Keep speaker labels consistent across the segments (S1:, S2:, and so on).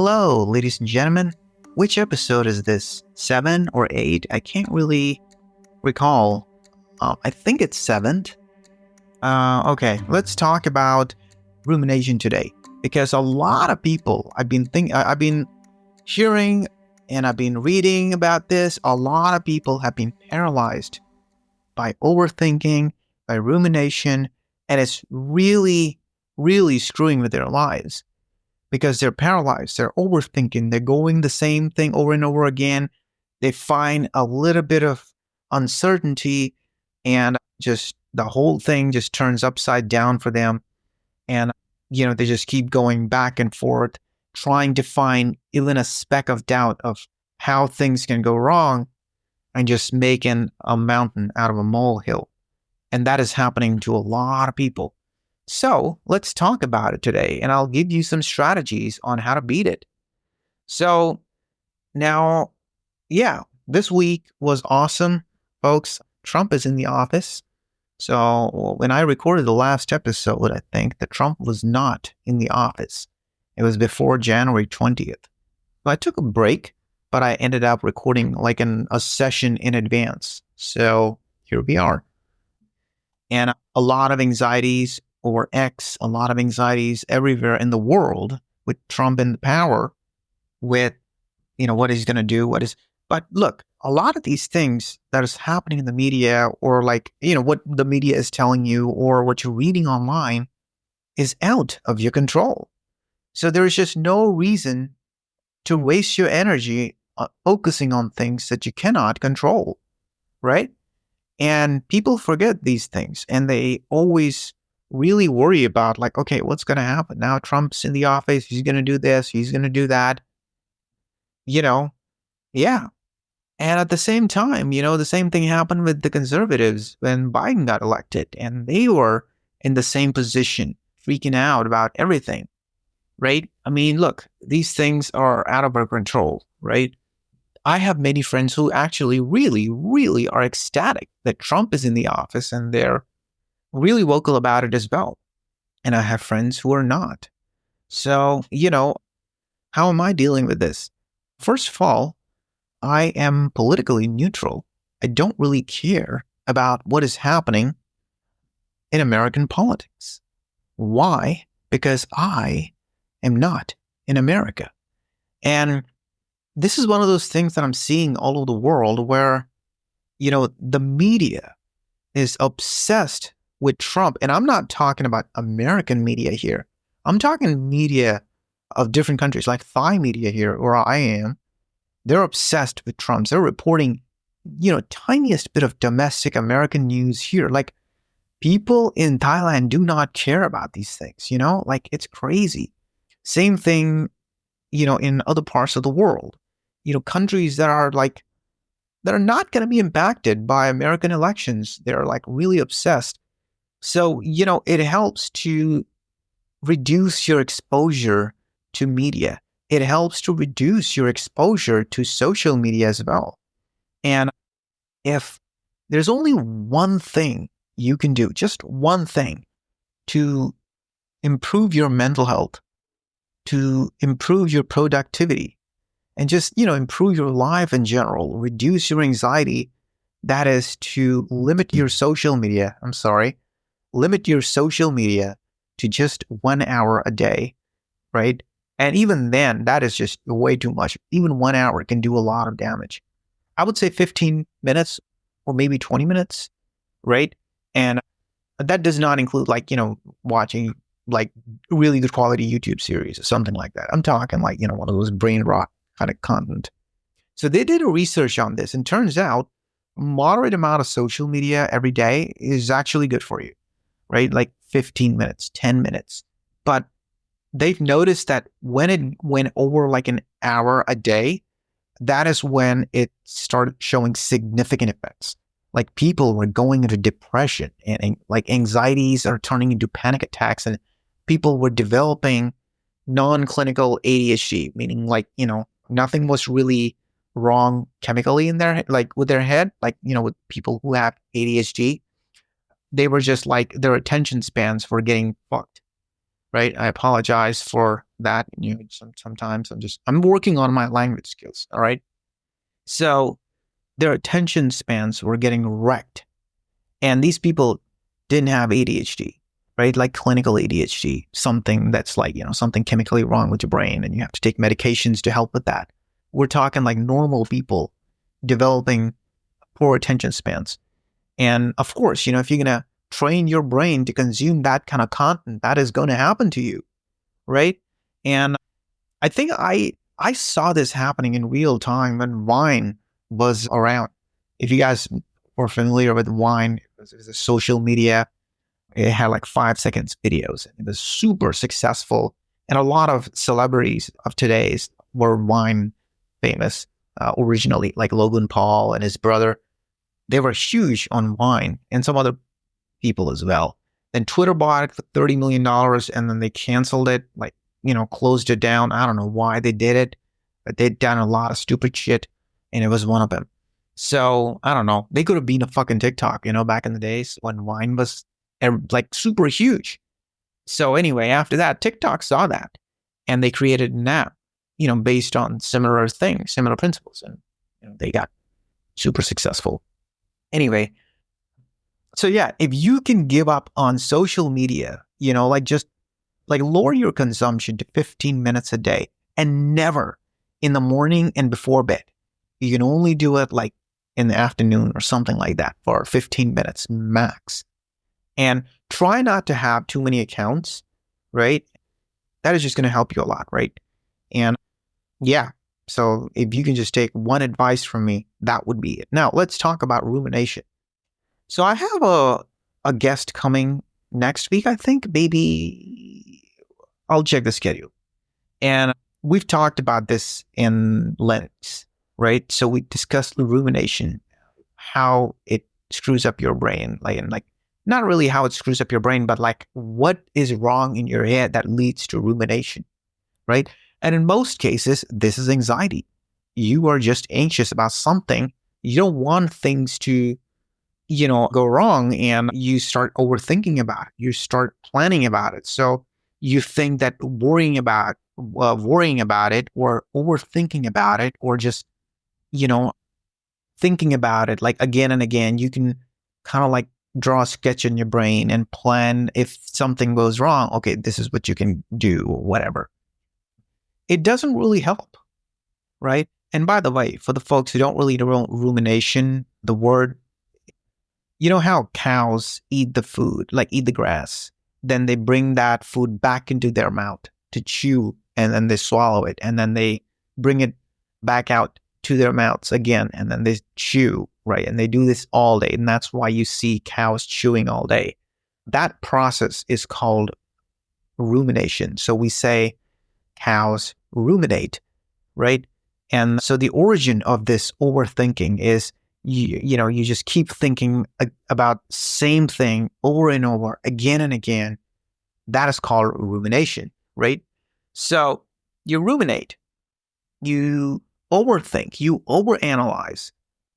S1: Hello, ladies and gentlemen. Which episode is this? 7 or 8? I can't really recall. I think it's 7th. Okay, let's talk about rumination today, because a lot of people I've been hearing and I've been reading about this. A lot of people have been paralyzed by overthinking, by rumination, and it's really, really screwing with their lives because they're paralyzed. They're overthinking. They're going the same thing over and over again. They find a little bit of uncertainty and just the whole thing just turns upside down for them. And, they just keep going back and forth, trying to find even a speck of doubt of how things can go wrong and just making a mountain out of a molehill. And that is happening to a lot of people. So let's talk about it today, and I'll give you some strategies on how to beat it. So now, this week was awesome, folks. Trump is in the office. So when I recorded the last episode, I think that Trump was not in the office. It was before January 20th. So I took a break, but I ended up recording like a session in advance. So here we are. And a lot of anxieties over X, a lot of anxieties everywhere in the world with Trump in power, with, what he's going to do, but look, a lot of these things that is happening in the media, or what the media is telling you or what you're reading online is out of your control. So there's just no reason to waste your energy focusing on things that you cannot control, right? And people forget these things, and they always really worry about okay, what's going to happen? Now Trump's in the office. He's going to do this. He's going to do that. Yeah. And at the same time, the same thing happened with the conservatives when Biden got elected, and they were in the same position, freaking out about everything, right? I mean, look, these things are out of our control, right? I have many friends who actually really, really are ecstatic that Trump is in the office, and they're really vocal about it as well. And I have friends who are not. So, how am I dealing with this? First of all, I am politically neutral. I don't really care about what is happening in American politics. Why? Because I am not in America. And this is one of those things that I'm seeing all over the world where, the media is obsessed with Trump. And I'm not talking about American media here. I'm talking media of different countries, like Thai media here, where I am. They're obsessed with Trump. They're reporting, tiniest bit of domestic American news here. Like, people in Thailand do not care about these things, it's crazy. Same thing, in other parts of the world, countries that are not going to be impacted by American elections. They're really obsessed. So, it helps to reduce your exposure to media. It helps to reduce your exposure to social media as well. And if there's only one thing you can do, just one thing to improve your mental health, to improve your productivity, and just, improve your life in general, reduce your anxiety, that is to limit your social media. Limit your social media to just 1 hour a day, right? And even then, that is just way too much. Even 1 hour can do a lot of damage. I would say 15 minutes or maybe 20 minutes, right? And that does not include watching really good quality YouTube series or something like that. I'm talking one of those brain rot kind of content. So they did a research on this, and turns out a moderate amount of social media every day is actually good for you, right? 15 minutes, 10 minutes. But they've noticed that when it went over an hour a day, that is when it started showing significant effects. People were going into depression, and anxieties are turning into panic attacks, and people were developing non-clinical ADHD, meaning nothing was really wrong chemically in their with their head, with people who have ADHD. They were just their attention spans were getting fucked, right? I apologize for that. Sometimes I'm working on my language skills. All right. So their attention spans were getting wrecked. And these people didn't have ADHD, right? Like clinical ADHD, something that's like, something chemically wrong with your brain and you have to take medications to help with that. We're talking like normal people developing poor attention spans. And of course, if you're going to train your brain to consume that kind of content, that is going to happen to you, right? And I think I saw this happening in real time when Vine was around. If you guys were familiar with Vine, it was a social media. It had like 5 seconds videos. It was super successful. And a lot of celebrities of today's were Vine famous originally, like Logan Paul and his brother. They were huge on Vine and some other people as well. Then Twitter bought it for $30 million and then they canceled it, closed it down. I don't know why they did it, but they'd done a lot of stupid shit and it was one of them. So I don't know. They could have been a fucking TikTok, back in the days when Vine was like super huge. So anyway, after that, TikTok saw that and they created an app, based on similar things, similar principles. And they got super successful. Anyway, so yeah, if you can give up on social media, just lower your consumption to 15 minutes a day and never in the morning and before bed. You can only do it like in the afternoon or something like that for 15 minutes max. And try not to have too many accounts, right? That is just going to help you a lot, right? And yeah, so if you can just take one advice from me, that would be it. Now, let's talk about rumination. So I have a guest coming next week, I think. Maybe I'll check the schedule. And we've talked about this in Linux, right? So we discussed rumination, how it screws up your brain, not really how it screws up your brain, but like what is wrong in your head that leads to rumination, right? And in most cases, this is anxiety. You are just anxious about something. You don't want things to, go wrong, and you start overthinking about it. You start planning about it. So you think that worrying about it or overthinking about it or just, thinking about it like again and again, you can kind of like draw a sketch in your brain and plan if something goes wrong. Okay, this is what you can do or whatever. It doesn't really help, right? And by the way, for the folks who don't really know rumination, the word, how cows eat the food, like eat the grass, then they bring that food back into their mouth to chew and then they swallow it and then they bring it back out to their mouths again and then they chew, right? And they do this all day. And that's why you see cows chewing all day. That process is called rumination. So we say cows ruminate, right? And so the origin of this overthinking is you just keep thinking about same thing over and over again and again. That is called rumination, right? So you ruminate, you overthink, you overanalyze,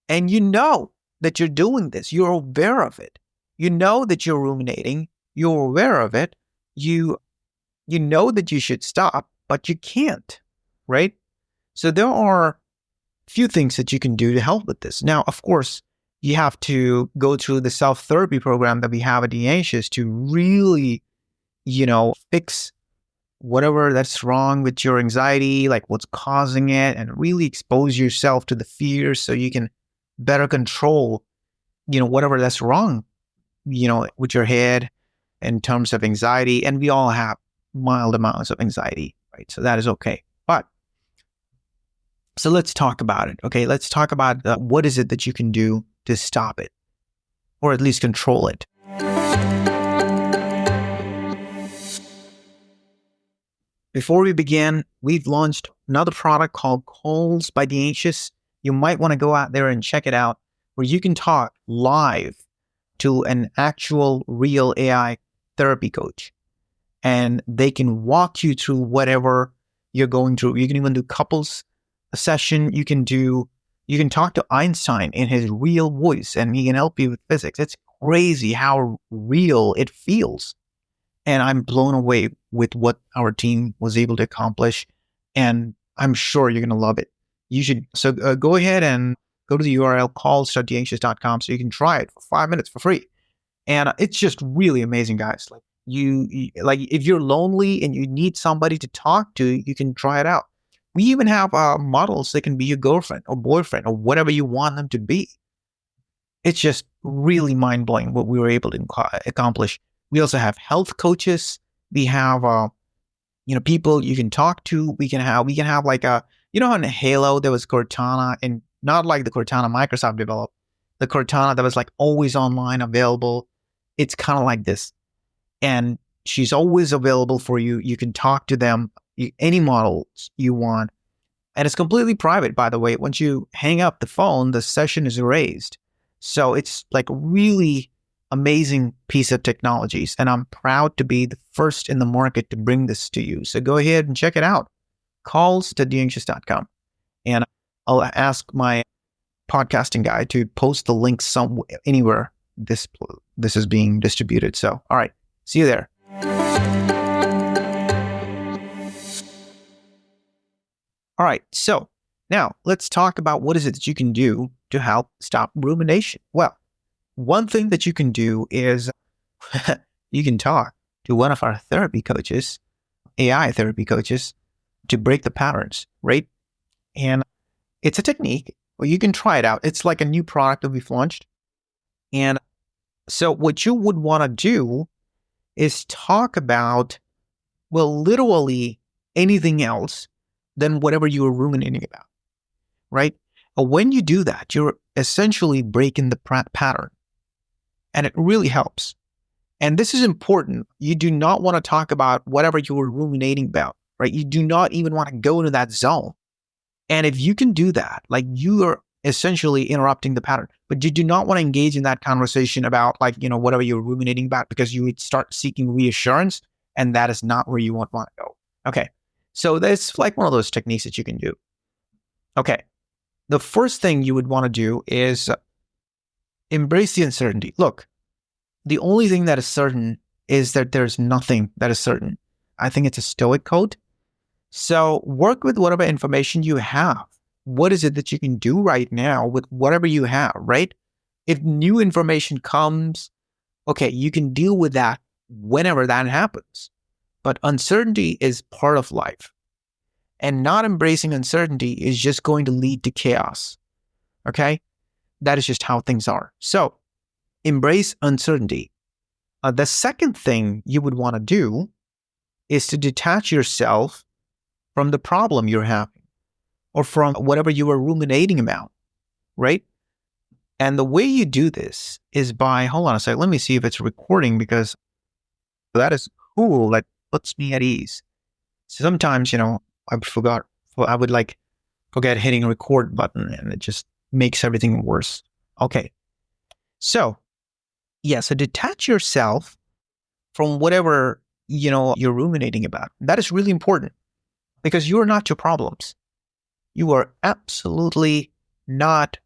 S1: and you know that you're doing this. You're aware of it. You know that you're ruminating. You're aware of it. You know that you should stop, but you can't, right? So there are few things that you can do to help with this. Now, of course, you have to go through the self-therapy program that we have at The Anxious to really, fix whatever that's wrong with your anxiety, like what's causing it, and really expose yourself to the fears so you can better control, whatever that's wrong, with your head in terms of anxiety. And we all have mild amounts of anxiety, right? So that is okay. So let's talk about it. Okay, let's talk about what is it that you can do to stop it, or at least control it. Before we begin, we've launched another product called Calls by The Anxious. You might want to go out there and check it out, where you can talk live to an actual real AI therapy coach, and they can walk you through whatever you're going through. You can even do couples session. You can talk to Einstein in his real voice and he can help you with physics. It's crazy how real it feels. And I'm blown away with what our team was able to accomplish. And I'm sure you're going to love it. You should. So go ahead and go to the URL calls.theanxious.com so you can try it for 5 minutes for free. And it's just really amazing, guys. Like like if you're lonely and you need somebody to talk to, you can try it out. We even have models that can be your girlfriend or boyfriend or whatever you want them to be. It's just really mind blowing what we were able to accomplish. We also have health coaches. We have people you can talk to. We can have like on Halo there was Cortana, and not like the Cortana Microsoft developed, the Cortana that was like always online available. It's kind of like this, and she's always available for you. You can talk to them, any models you want, and it's completely private. By the way, once you hang up the phone, the session is erased. So it's like really amazing piece of technologies, and I'm proud to be the first in the market to bring this to you. So go ahead and check it out. calls.theanxious.com. And I'll ask my podcasting guy to post the link anywhere this is being distributed. So, all right, see you there. All right, so now let's talk about what is it that you can do to help stop rumination. Well, one thing that you can do is you can talk to one of our therapy coaches, AI therapy coaches, to break the patterns, right? And it's a technique. Well, you can try it out. It's like a new product that we've launched. And so what you would want to do is talk about, well, literally anything else than whatever you were ruminating about, right? When you do that, you're essentially breaking the pattern. And it really helps. And this is important. You do not want to talk about whatever you were ruminating about, right? You do not even want to go into that zone. And if you can do that, like you are essentially interrupting the pattern, but you do not want to engage in that conversation about whatever you're ruminating about, because you would start seeking reassurance, and that is not where you want to go. Okay. So that's like one of those techniques that you can do. Okay. The first thing you would want to do is embrace the uncertainty. Look, the only thing that is certain is that there's nothing that is certain. I think it's a Stoic quote. So work with whatever information you have. What is it that you can do right now with whatever you have, right? If new information comes, okay, you can deal with that whenever that happens. But uncertainty is part of life. And not embracing uncertainty is just going to lead to chaos. Okay? That is just how things are. So embrace uncertainty. The second thing you would want to do is to detach yourself from the problem you're having or from whatever you were ruminating about, right? And the way you do this is by, hold on a second, let me see if it's recording, because that is cool. That puts me at ease. Sometimes, I would forget hitting a record button, and it just makes everything worse. Okay. So detach yourself from whatever, you're ruminating about. That is really important, because you are not your problems. You are absolutely not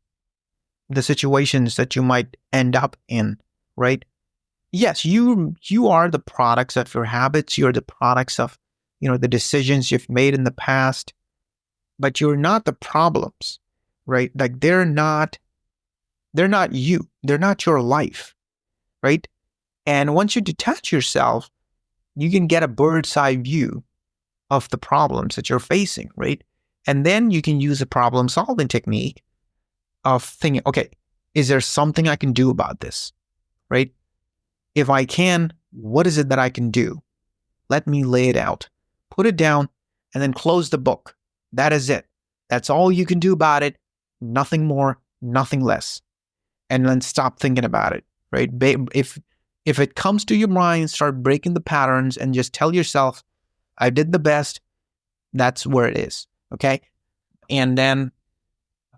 S1: the situations that you might end up in, right? Yes, you are the products of your habits. You're the products of, the decisions you've made in the past, but you're not the problems, right? Like they're not you. They're not your life, right? And once you detach yourself, you can get a bird's eye view of the problems that you're facing, right? And then you can use a problem solving technique of thinking, okay, is there something I can do about this, right? If I can, what is it that I can do? Let me lay it out, put it down, and then close the book. That is it. That's all you can do about it. Nothing more, nothing less. And then stop thinking about it, right? If it comes to your mind, start breaking the patterns and just tell yourself, I did the best. That's where it is, okay? And then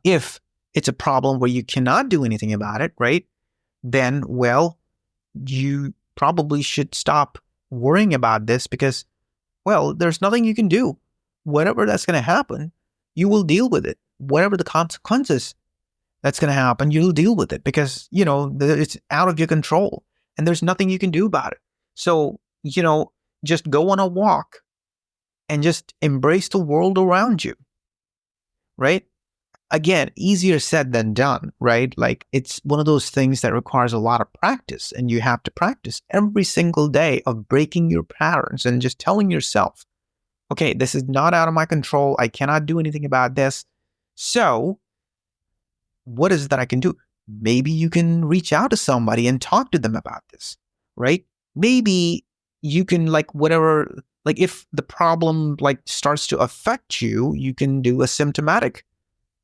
S1: if it's a problem where you cannot do anything about it, right? Then, well, you probably should stop worrying about this, because, well, there's nothing you can do. Whatever that's going to happen, you will deal with it. Whatever the consequences that's going to happen, you'll deal with it, because, it's out of your control and there's nothing you can do about it. So you know, just go on a walk and just embrace the world around you, right? Again, easier said than done, right? Like it's one of those things that requires a lot of practice, and you have to practice every single day of breaking your patterns and just telling yourself, okay, this is not out of my control. I cannot do anything about this. So, what is it that I can do? Maybe you can reach out to somebody and talk to them about this, right? Maybe you can, like, whatever, like if the problem like starts to affect you, you can do a symptomatic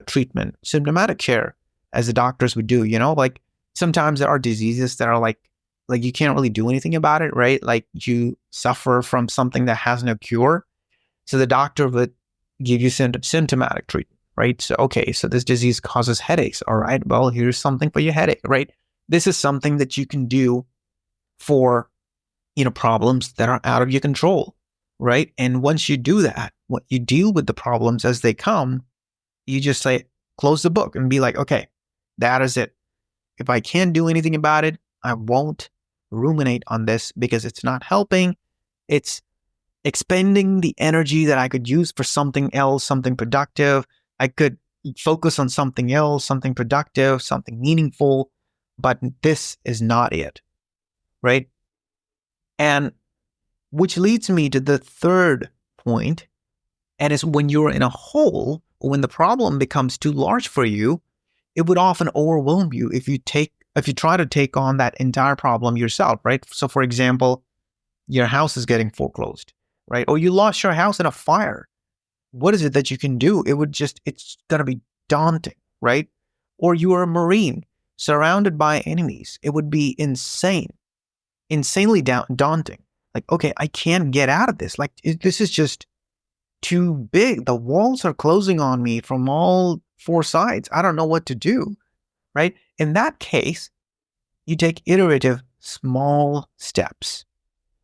S1: treatment, symptomatic care, as the doctors would do, like sometimes there are diseases that are like you can't really do anything about it, right? Like you suffer from something that has no cure. So the doctor would give you symptomatic treatment, right? So, okay, so this disease causes headaches. All right, well, here's something for your headache, right? This is something that you can do for, problems that are out of your control, right? And once you do that, when you deal with the problems as they come, you just say, close the book and be like, okay, that is it. If I can't do anything about it, I won't ruminate on this because it's not helping. It's expending the energy that I could use for something else, something productive. I could focus on something else, something productive, something meaningful, but this is not it, right? And which leads me to the third point, and it's when you're in a hole, or when the problem becomes too large for you, it would often overwhelm you if you try to take on that entire problem yourself, right? So for example, your house is getting foreclosed, right? Or you lost your house in a fire. What is it that you can do? It's going to be daunting, right? Or you are a Marine surrounded by enemies. It would be insanely daunting. Like, okay, I can't get out of this. Like, this is just too big. The walls are closing on me from all four sides. I don't know what to do, right? In that case, you take iterative small steps,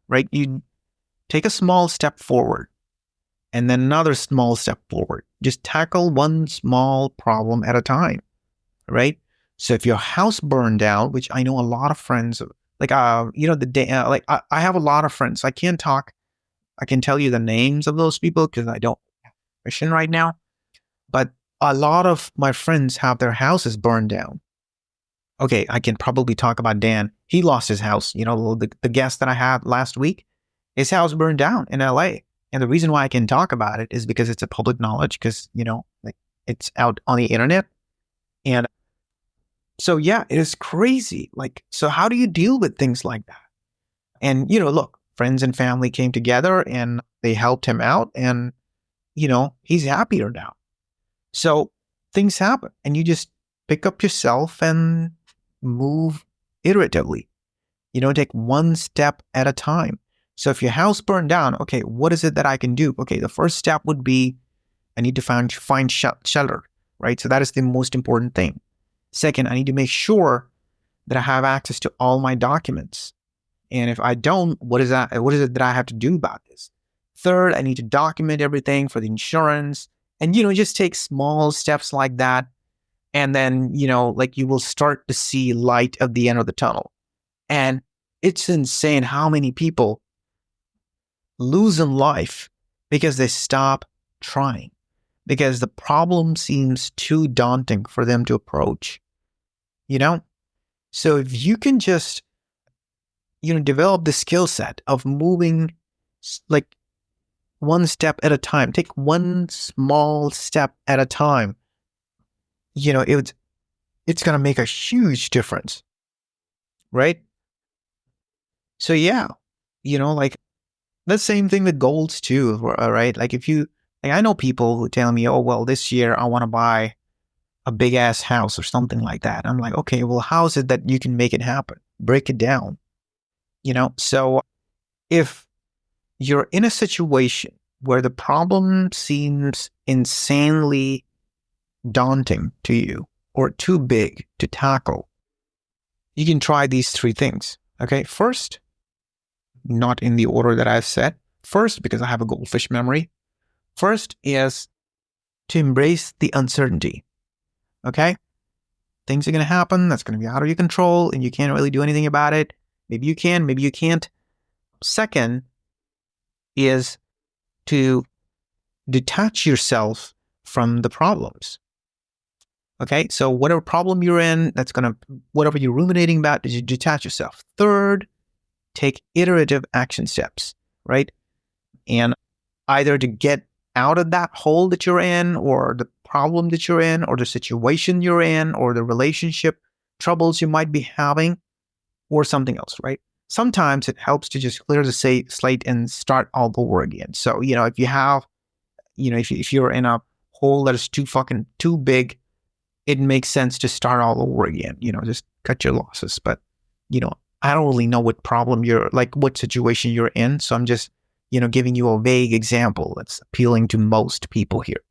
S1: right? You take a small step forward and then another small step forward. Just tackle one small problem at a time, right? So if your house burned down, which I know a lot of friends, like, the day, I have a lot of friends. I can tell you the names of those people because I don't have permission right now. But a lot of my friends have their houses burned down. Okay, I can probably talk about Dan. He lost his house. The guest that I had last week, his house burned down in LA. And the reason why I can talk about it is because it's a public knowledge because, like it's out on the internet. And so, yeah, it is crazy. Like, so how do you deal with things like that? And, look, friends and family came together and they helped him out and, he's happier now. So things happen and you just pick up yourself and move iteratively, take one step at a time. So if your house burned down, okay, what is it that I can do? Okay, the first step would be I need to find shelter, right? So that is the most important thing. Second, I need to make sure that I have access to all my documents. And if I don't, what is it that I have to do about this? Third, I need to document everything for the insurance and, just take small steps like that. And then, like you will start to see light at the end of the tunnel. And it's insane how many people lose in life because they stop trying, because the problem seems too daunting for them to approach, So if you can just, develop the skill set of moving like one step at a time, take one small step at a time, it's going to make a huge difference, right? So yeah, like the same thing with goals too, right? Like I know people who tell me, oh, well, this year I want to buy a big ass house or something like that. I'm like, okay, well, how is it that you can make it happen? Break it down, So if you're in a situation where the problem seems insanely daunting to you or too big to tackle, you can try these three things. Okay. First, not in the order that I've said. First, because I have a goldfish memory. First is to embrace the uncertainty. Okay. Things are going to happen. That's going to be out of your control and you can't really do anything about it. Maybe you can, maybe you can't. Second is to detach yourself from the problems. Okay, so whatever problem you're in, whatever you're ruminating about, is you detach yourself. Third, take iterative action steps, right? And either to get out of that hole that you're in, or the problem that you're in, or the situation you're in, or the relationship troubles you might be having, or something else, right? Sometimes it helps to just clear the slate and start all over again. So, if you have, if you're in a hole that is too big, it makes sense to start all over again. Just cut your losses. But, I don't really know what what situation you're in. So I'm just, giving you a vague example that's appealing to most people here.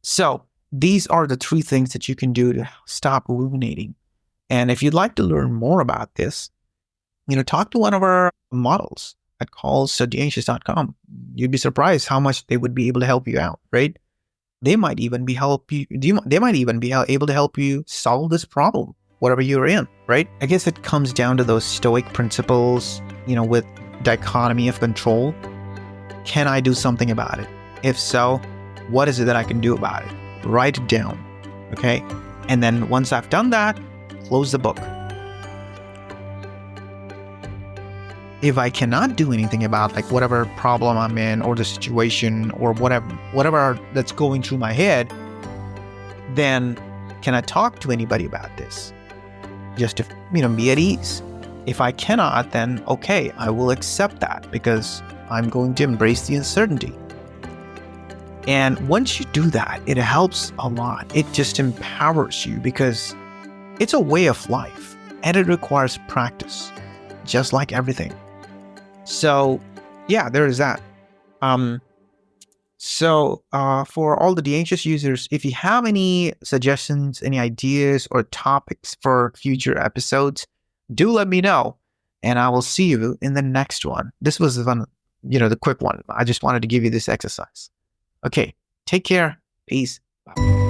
S1: So these are the 3 things that you can do to stop ruminating. And if you'd like to learn more about this, talk to one of our models at calls@theanxious.com. You'd be surprised how much they would be able to help you out, right? They might even be able to help you solve this problem, whatever you're in, right? I guess it comes down to those Stoic principles, with dichotomy of control. Can I do something about it? If so, what is it that I can do about it? Write it down, okay? And then once I've done that, close the book. If I cannot do anything about whatever problem I'm in, or the situation, or whatever that's going through my head, then can I talk to anybody about this? Just to, be at ease. If I cannot, then okay, I will accept that, because I'm going to embrace the uncertainty. And once you do that, it helps a lot. It just empowers you, because it's a way of life, and it requires practice, just like everything. So, yeah, there is that. So for all the De-Anxious users, if you have any suggestions, any ideas, or topics for future episodes, do let me know, and I will see you in the next one. This was the quick one. I just wanted to give you this exercise. Okay, take care. Peace. Bye.